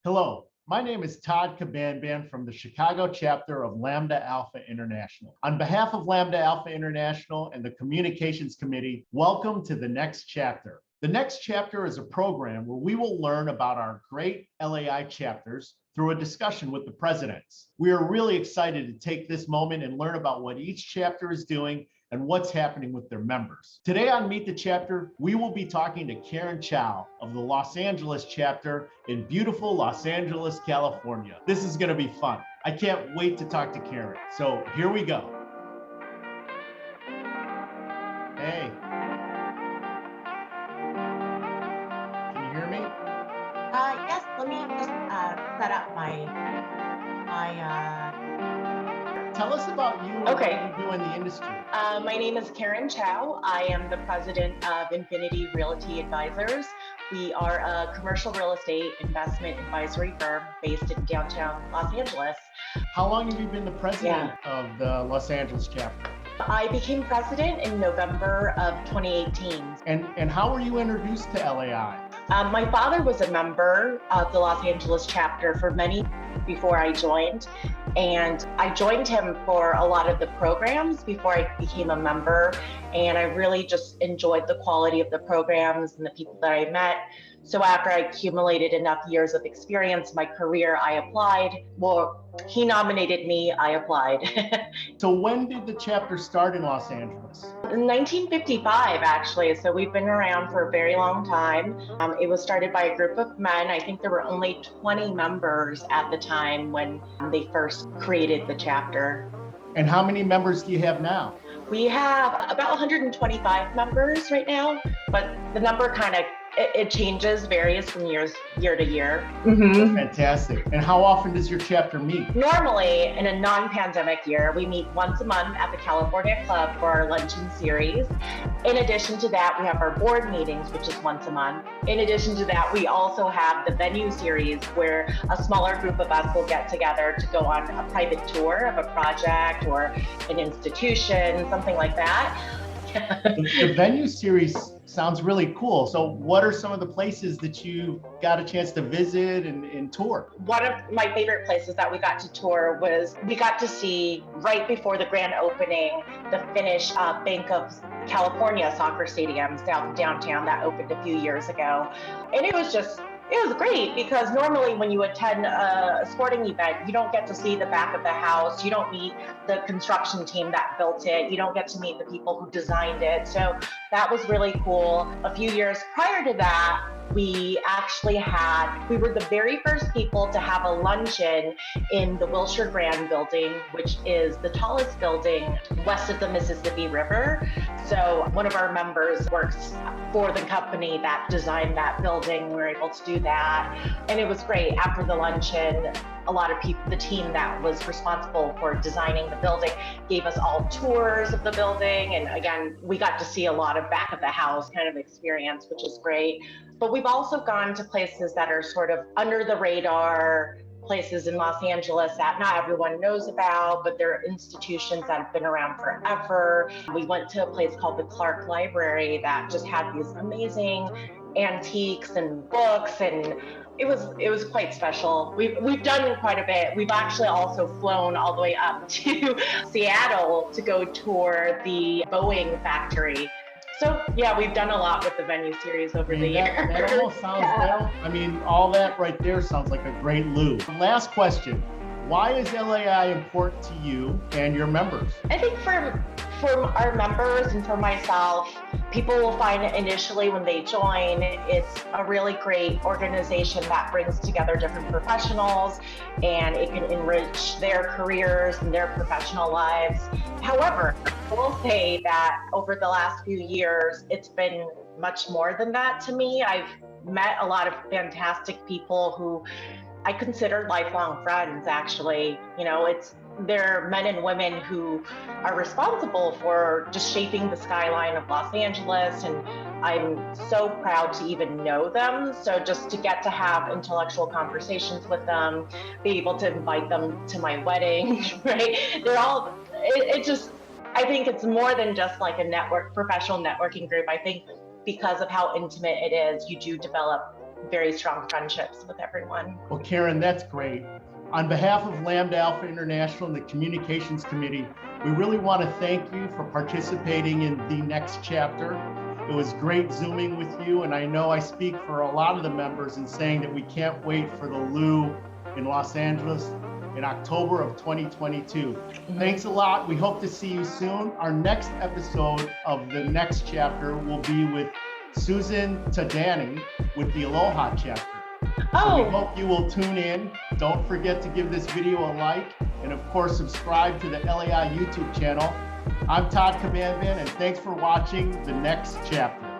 Hello, my name is Todd Cabanban from the Chicago chapter of Lambda Alpha International. On behalf of Lambda Alpha International and the Communications Committee, welcome to the next chapter. The next chapter is a program where we will learn about our great LAI chapters through a discussion with the presidents. We are really excited to take this moment and learn about what each chapter is doing and what's happening with their members. Today on Meet the Chapter, we will be talking to Karin Chao of the Los Angeles chapter in beautiful Los Angeles, California. This is going to be fun. I can't wait to talk to Karin. So here we go. Hey. Can you hear me? Yes, let me just set up my Tell us about you and what you do in the industry. My name is Karin Chao. I am the president of Infinity Realty Advisors. We are a commercial real estate investment advisory firm based in downtown Los Angeles. How long have you been the president of the Los Angeles chapter? I became president in November of 2018. And how were you introduced to LAI? My father was a member of the Los Angeles chapter for many years before I joined. And I joined him for a lot of the programs before I became a member. And I really just enjoyed the quality of the programs and the people that I met. So after I accumulated enough years of experience in my career, I applied. Well, he nominated me, I applied. So when did the chapter start in Los Angeles? In 1955, actually. So we've been around for a very long time. It was started by a group of men. I think there were only 20 members at the time when they first created the chapter. And how many members do you have now? We have about 125 members right now, but the number kind of it changes, varies from year to year. Mm-hmm. Fantastic. And how often does your chapter meet? Normally, in a non-pandemic year, we meet once a month at the California Club for our luncheon series. In addition to that, we have our board meetings, which is once a month. In addition to that, we also have the venue series where a smaller group of us will get together to go on a private tour of a project or an institution, something like that. The venue series sounds really cool. So what are some of the places that you got a chance to visit and tour? One of my favorite places that we got to tour was we got to see right before the grand opening, the finished Bank of California soccer stadium south downtown that opened a few years ago. And it was great because normally when you attend a sporting event, you don't get to see the back of the house. You don't meet the construction team that built it. You don't get to meet the people who designed it. So that was really cool. A few years prior to that, we were the very first people to have a luncheon in the Wilshire Grand building, which is the tallest building west of the Mississippi River. So one of our members works for the company that designed that building. We were able to do that. And it was great. After the luncheon, a lot of people, the team that was responsible for designing the building gave us all tours of the building. And again, we got to see a lot of back of the house kind of experience, which is great. But we've also gone to places that are sort of under the radar, places in Los Angeles that not everyone knows about, but they're institutions that have been around forever. We went to a place called the Clark Library that just had these amazing antiques and books, and it was quite special. We've done quite a bit. We've actually also flown all the way up to Seattle to go tour the Boeing factory. So yeah, we've done a lot with the venue series over the years. That almost sounds, all that right there sounds like a great loop. Last question. Why is LAI important to you and your members? I think for our members and for myself, people will find initially when they join, it's a really great organization that brings together different professionals and it can enrich their careers and their professional lives. However, I will say that over the last few years, it's been much more than that to me. I've met a lot of fantastic people who I consider lifelong friends, actually. They're men and women who are responsible for just shaping the skyline of Los Angeles, and I'm so proud to even know them. So just to get to have intellectual conversations with them, be able to invite them to my wedding, right? I think it's more than just like a professional networking group. I think because of how intimate it is, you do develop very strong friendships with everyone. Well, Karin, that's great. On behalf of Lambda Alpha International and the Communications Committee, we really want to thank you for participating in the next chapter. It was great Zooming with you, and I know I speak for a lot of the members in saying that we can't wait for the Lou in Los Angeles in October of 2022. Thanks a lot. We hope to see you soon. Our next episode of the next chapter will be with Susan Tadani with the Aloha chapter. So we hope you will tune in. Don't forget to give this video a like, and of course, subscribe to the LAI YouTube channel. I'm Todd Kabanban, and thanks for watching the next chapter.